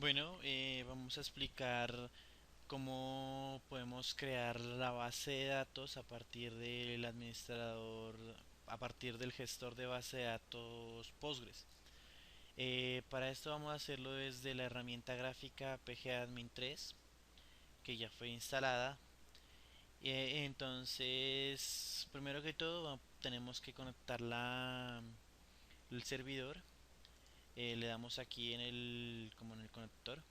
Bueno, vamos a explicar cómo podemos crear la base de datos a partir del administrador, a partir del gestor de base de datos Postgres. Para esto vamos a hacerlo desde la herramienta gráfica PGAdmin 3, que ya fue instalada. Entonces, primero que todo, tenemos que conectar el servidor. Le damos aquí como en el conector.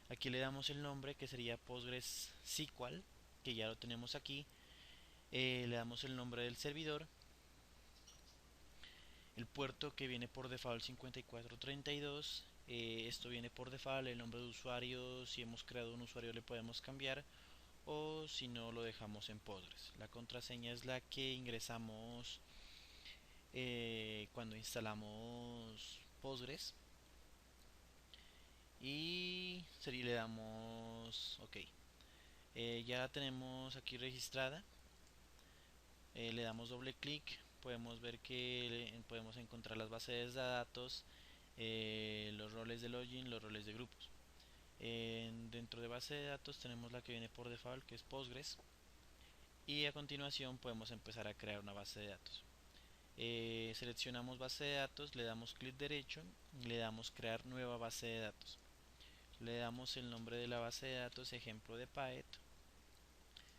Aquí le damos el nombre que sería Postgres SQL, que ya lo tenemos aquí. Le damos el nombre del servidor, el puerto que viene por default 5432. Esto viene por default, el nombre de usuario, si hemos creado un usuario le podemos cambiar o si no lo dejamos en Postgres. La contraseña es la que ingresamos cuando instalamos Postgres y le damos OK. Ya la tenemos aquí registrada. Le damos doble clic, podemos ver que podemos encontrar las bases de datos, los roles de login, los roles de grupos. Dentro de base de datos tenemos la que viene por default, que es Postgres, y a continuación podemos empezar a crear una base de datos. Seleccionamos base de datos, le damos clic derecho y le damos crear nueva base de datos. Le damos el nombre de la base de datos, ejemplo de Paet.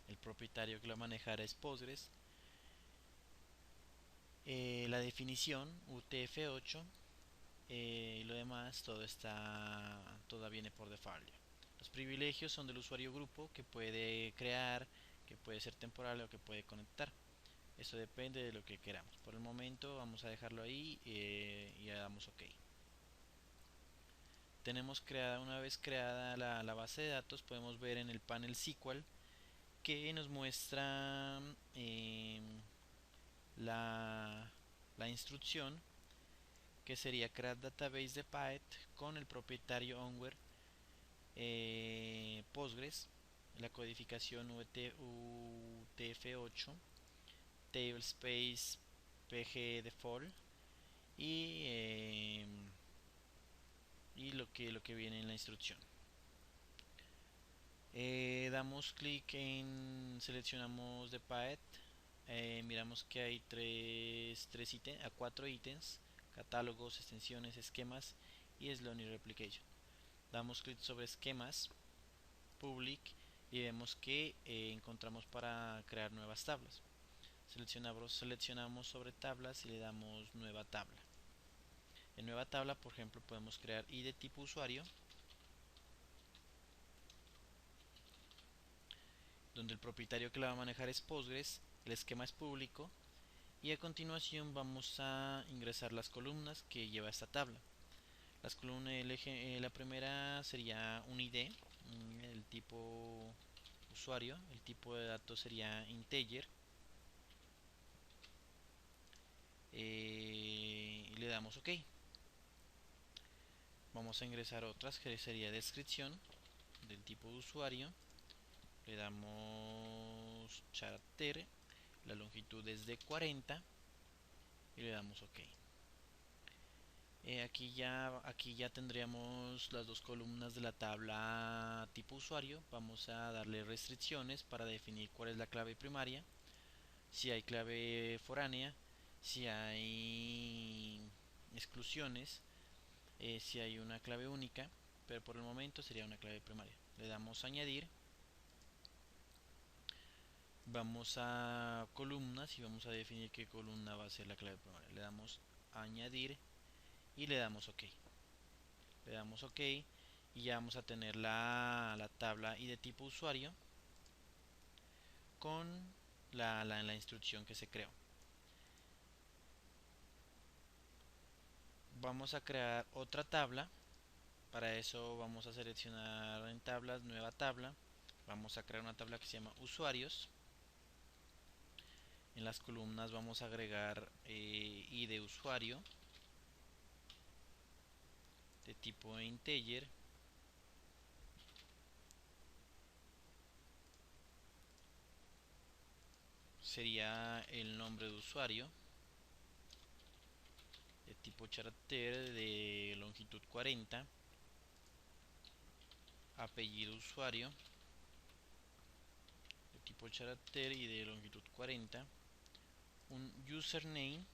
El propietario que lo manejará es Postgres. La definición UTF-8 y lo demás todo viene por default. Los privilegios son del usuario grupo que puede crear, que puede ser temporal o que puede conectar. Eso depende de lo que queramos. Por el momento vamos a dejarlo ahí y le damos OK. Una vez creada la base de datos, podemos ver en el panel SQL que nos muestra la, la instrucción que sería crear database de Python con el propietario onware Postgres, la codificación UTF-8, tablespace pg default y lo que viene en la instrucción. Damos clic seleccionamos de Python. Miramos que hay cuatro ítems: catálogos, extensiones, esquemas y Sloan Replication. Damos clic sobre esquemas, public, y vemos que encontramos para crear nuevas tablas. Seleccionamos sobre tablas y le damos nueva tabla. En nueva tabla, por ejemplo, podemos crear ID de tipo usuario, donde el propietario que la va a manejar es Postgres, el esquema es público, y a continuación vamos a ingresar las columnas que lleva esta tabla. Las columnas, la primera sería un ID, el tipo usuario, el tipo de datos sería integer, y le damos OK. Vamos a ingresar otras que sería descripción del tipo de usuario, le damos character, la longitud es de 40 y le damos OK. Aquí ya tendríamos las dos columnas de la tabla tipo usuario. Vamos a darle restricciones para definir cuál es la clave primaria, si hay clave foránea, si hay exclusiones, si hay una clave única, pero por el momento sería una clave primaria. Le damos añadir, vamos a columnas y vamos a definir qué columna va a ser la clave primaria. Le damos añadir y le damos OK. Le damos OK y ya vamos a tener la tabla y de tipo usuario con la instrucción que se creó. Vamos a crear otra tabla. Para eso vamos a seleccionar en tablas, nueva tabla. Vamos a crear una tabla que se llama usuarios. En las columnas vamos a agregar ID usuario de tipo integer. Sería el nombre de usuario de tipo character de longitud 40. apellido usuario de tipo carácter y de longitud 40, un username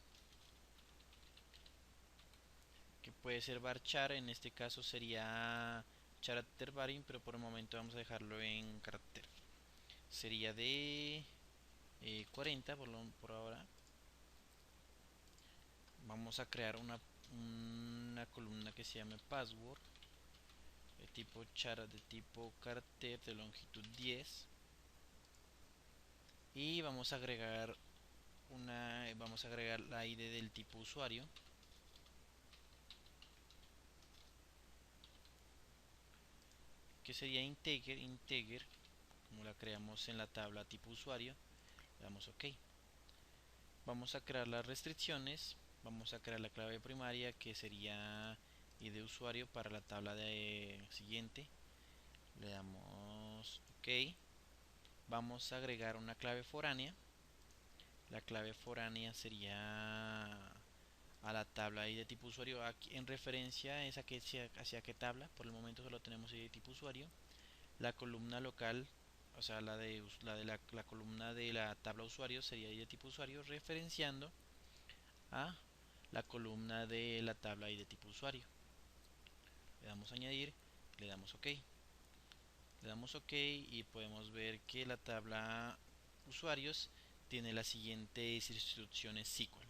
que puede ser varchar, en este caso sería character varying, pero por el momento vamos a dejarlo en carácter. Sería de 40 por ahora. Vamos a crear una columna que se llame password de tipo char, de tipo carácter de longitud 10, y vamos a agregar la ID del tipo usuario, que sería integer, como la creamos en la tabla tipo usuario. Le damos OK. Vamos a crear las restricciones. Vamos a crear la clave primaria, que sería ID usuario para la tabla de siguiente. Le damos OK. Vamos a agregar una clave foránea. La clave foránea sería a la tabla ID de tipo usuario. Aquí, en referencia es hacia qué tabla. Por el momento solo tenemos ID de tipo usuario. La columna local, o sea, la columna de la tabla usuario sería ID de tipo usuario, referenciando a la columna de la tabla ID de tipo usuario. Le damos a añadir, le damos OK. Le damos OK y podemos ver que la tabla usuarios tiene las siguientes instrucciones SQL: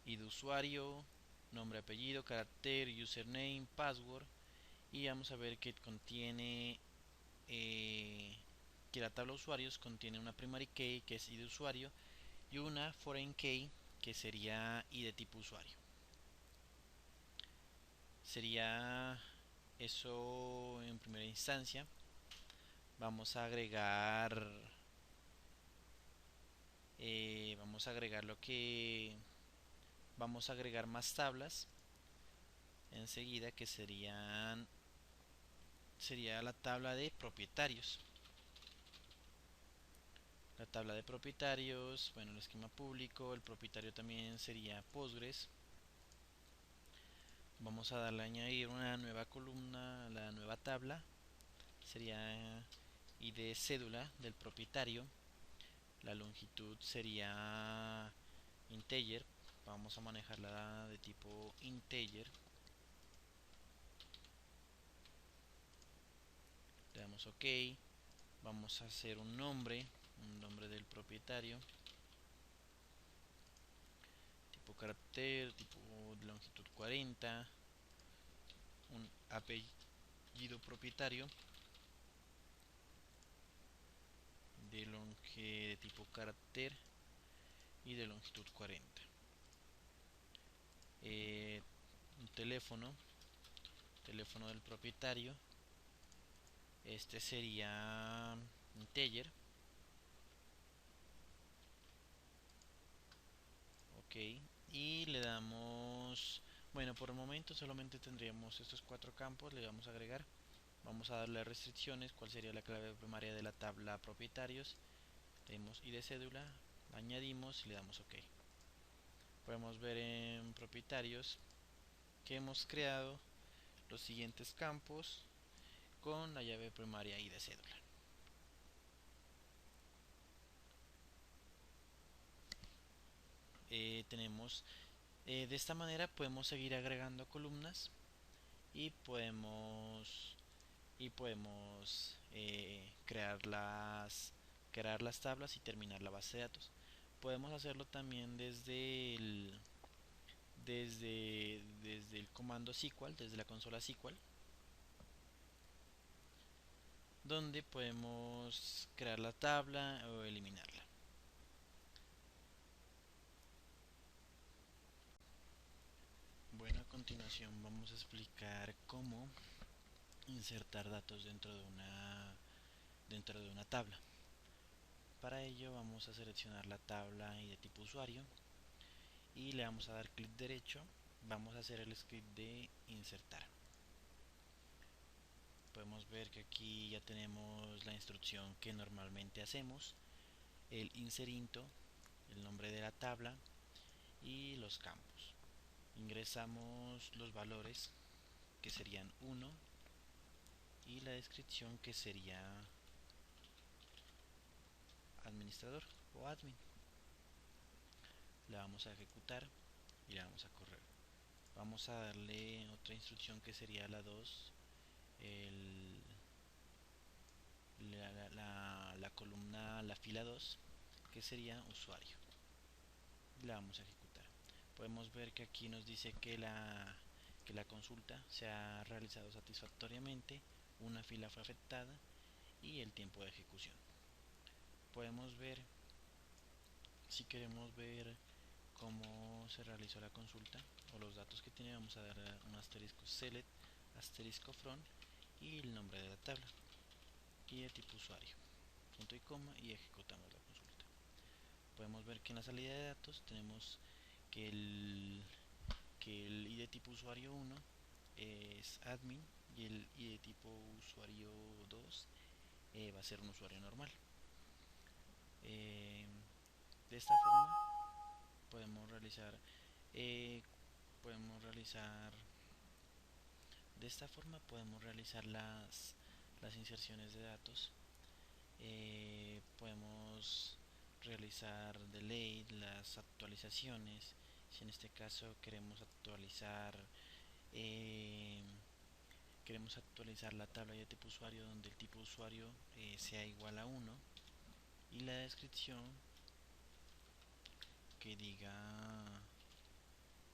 ID usuario, nombre, apellido, carácter, username, password. Y vamos a ver que contiene que la tabla usuarios contiene una primary key, que es ID usuario, y una foreign key, que sería ID de tipo usuario. Sería eso en primera instancia. Vamos a agregar vamos a agregar lo que vamos a agregar más tablas enseguida, que sería la tabla de propietarios. La tabla de propietarios, bueno, el esquema público, el propietario también sería Postgres. Vamos a darle a añadir una nueva columna a la nueva tabla, sería ID cédula del propietario. La longitud sería integer, vamos a manejarla de tipo integer. Le damos OK. Vamos a hacer un nombre del propietario, tipo carácter, tipo de longitud 40, un apellido propietario de tipo carácter y de longitud 40. Un teléfono del propietario, este sería integer. OK. Y le damos, bueno, por el momento solamente tendríamos estos cuatro campos. Le vamos a agregar, vamos a darle restricciones, cuál sería la clave primaria de la tabla propietarios. Le damos ID cédula, la añadimos y le damos OK. Podemos ver en propietarios que hemos creado los siguientes campos con la llave primaria ID cédula. Tenemos de esta manera podemos seguir agregando columnas y podemos crear las tablas y terminar la base de datos. Podemos hacerlo también desde el comando SQL, desde la consola SQL, donde podemos crear la tabla o eliminarla. Bueno, a continuación vamos a explicar cómo insertar datos dentro de una tabla. Para ello vamos a seleccionar la tabla y de tipo usuario y le vamos a dar clic derecho. Vamos a hacer el script de insertar. Podemos ver que aquí ya tenemos la instrucción que normalmente hacemos: el inserinto, el nombre de la tabla y los campos. Ingresamos los valores que serían 1 y la descripción que sería administrador o admin. La vamos a ejecutar y la vamos a correr. Vamos a darle otra instrucción que sería la 2, el, la columna, la fila 2, que sería usuario. La vamos a ejecutar. Podemos ver que aquí nos dice que la consulta se ha realizado satisfactoriamente, una fila fue afectada y el tiempo de ejecución. Podemos ver, si queremos ver cómo se realizó la consulta o los datos que tiene, vamos a dar un asterisco select, asterisco from y el nombre de la tabla y de tipo usuario, punto y coma, y ejecutamos la consulta. Podemos ver que en la salida de datos tenemos que el ID de tipo usuario 1 es admin y el ID de tipo usuario 2 va a ser un usuario normal. De esta forma podemos realizar eh, podemos realizar de esta forma podemos realizar las inserciones de datos. Podemos realizar delay, las actualizaciones. Si en este caso eh, queremos actualizar la tabla de tipo usuario donde el tipo usuario sea igual a 1 y la descripción que diga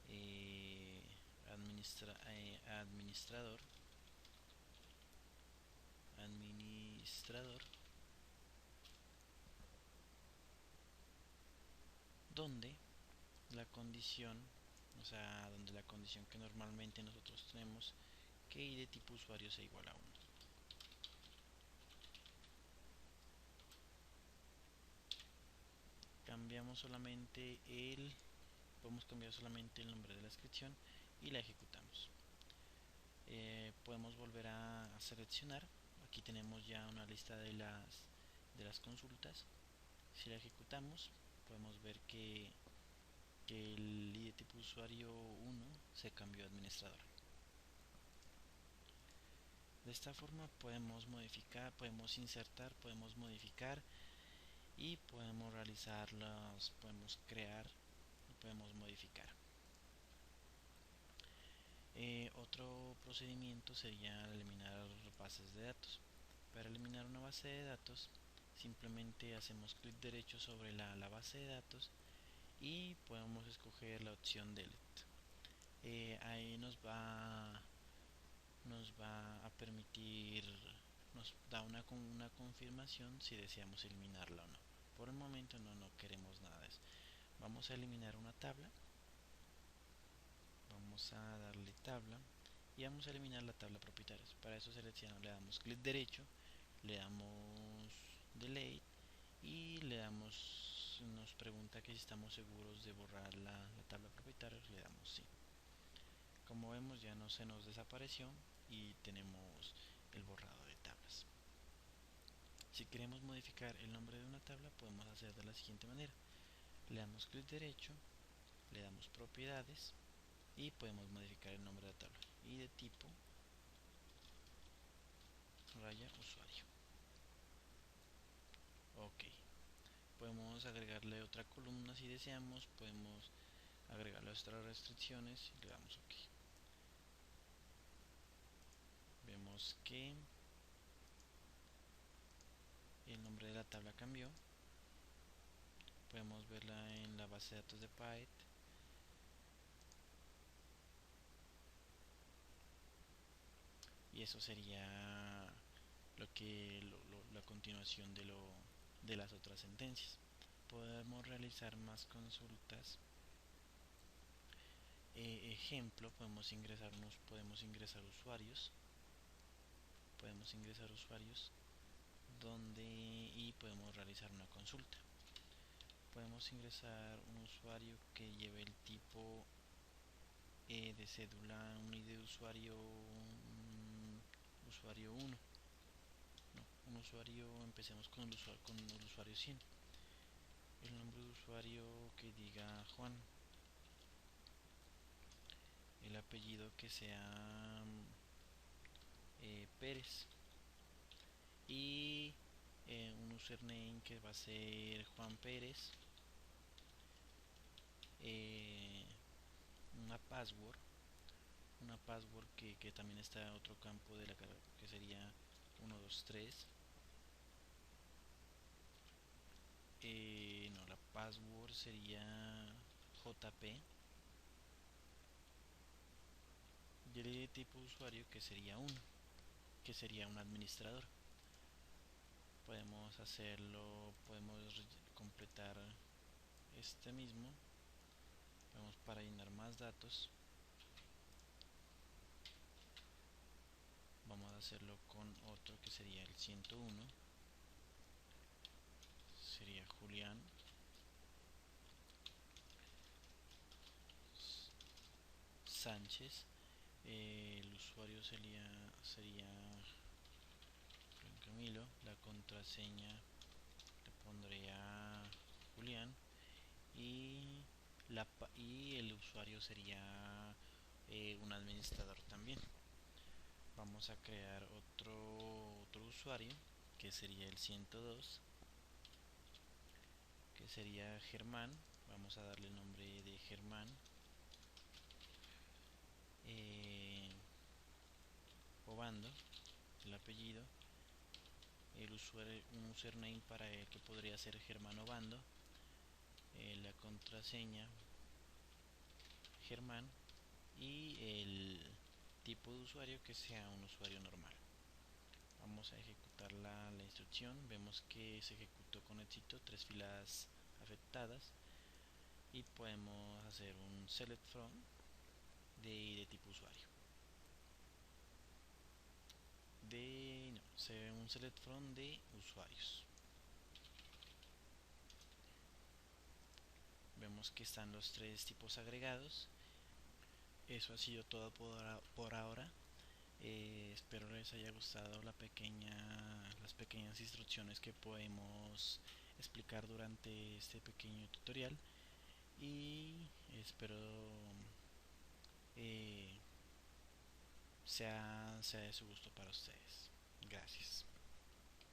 eh, administrador administrador donde la condición, o sea, donde la condición que normalmente nosotros tenemos que y de tipo usuario sea igual a 1. Cambiamos solamente podemos cambiar solamente el nombre de la descripción y la ejecutamos. Podemos volver a seleccionar. Aquí tenemos ya una lista de las consultas. Si la ejecutamos, podemos ver que el ID tipo usuario 1 se cambió a administrador. De esta forma podemos modificar, podemos insertar, podemos modificar y podemos realizarlas, podemos crear y podemos modificar. Otro procedimiento sería eliminar bases de datos. Para eliminar una base de datos, simplemente hacemos clic derecho sobre la base de datos y podemos escoger la opción delete. Ahí nos va a permitir, nos da una confirmación si deseamos eliminarla o no. Por el momento no queremos nada de eso. Vamos a eliminar una tabla, vamos a darle tabla y vamos a eliminar la tabla propietarios. Para eso seleccionamos, le damos clic derecho, le damos delete y nos pregunta que si estamos seguros de borrar la tabla propietaria, le damos sí. Como vemos ya no se nos desapareció y tenemos el borrado de tablas. Si queremos modificar el nombre de una tabla podemos hacer de la siguiente manera. Le damos clic derecho, le damos propiedades y podemos modificar el nombre de la tabla y de tipo raya usuario. Ok, podemos agregarle otra columna si deseamos, podemos agregarle otras restricciones y le damos ok. Vemos que el nombre de la tabla cambió. Podemos verla en la base de datos de Python. Y eso sería la continuación de las otras sentencias. Podemos realizar más consultas. Ejemplo, podemos ingresar usuarios. Podemos ingresar usuarios donde y podemos realizar una consulta. Podemos ingresar un usuario que lleve el tipo de cédula, un ID de usuario 1. No, un usuario, empecemos con el usuario 100. El nombre de usuario que diga Juan. El apellido que sea Pérez, y un username que va a ser Juan Pérez, eh, una password, que también está en otro campo de la que sería 123. No, la password sería JP, y el tipo de usuario que sería que sería un administrador. Podemos hacerlo, podemos completar este mismo. Vamos para llenar más datos. Vamos a hacerlo con otro que sería el 101. Sería Julián Sánchez. El usuario sería Camilo. La contraseña le pondría Julián. Y, y el usuario sería un administrador también. Vamos a crear otro usuario que sería el 102, que sería Germán. Vamos a darle el nombre de Germán. eh, Obando, el apellido. Un username para él que podría ser Germán Obando. La contraseña Germán. Y el tipo de usuario que sea un usuario normal. Vamos a ejecutar la instrucción. Vemos que se ejecutó con éxito, 3 filas afectadas, y podemos hacer un select from de tipo usuario. No, se ve un select from de usuarios. Vemos que están los 3 tipos agregados. Eso ha sido todo por ahora. Espero les haya gustado las pequeñas instrucciones que podemos explicar durante este pequeño tutorial, y espero eh, sea de su gusto para ustedes. Gracias.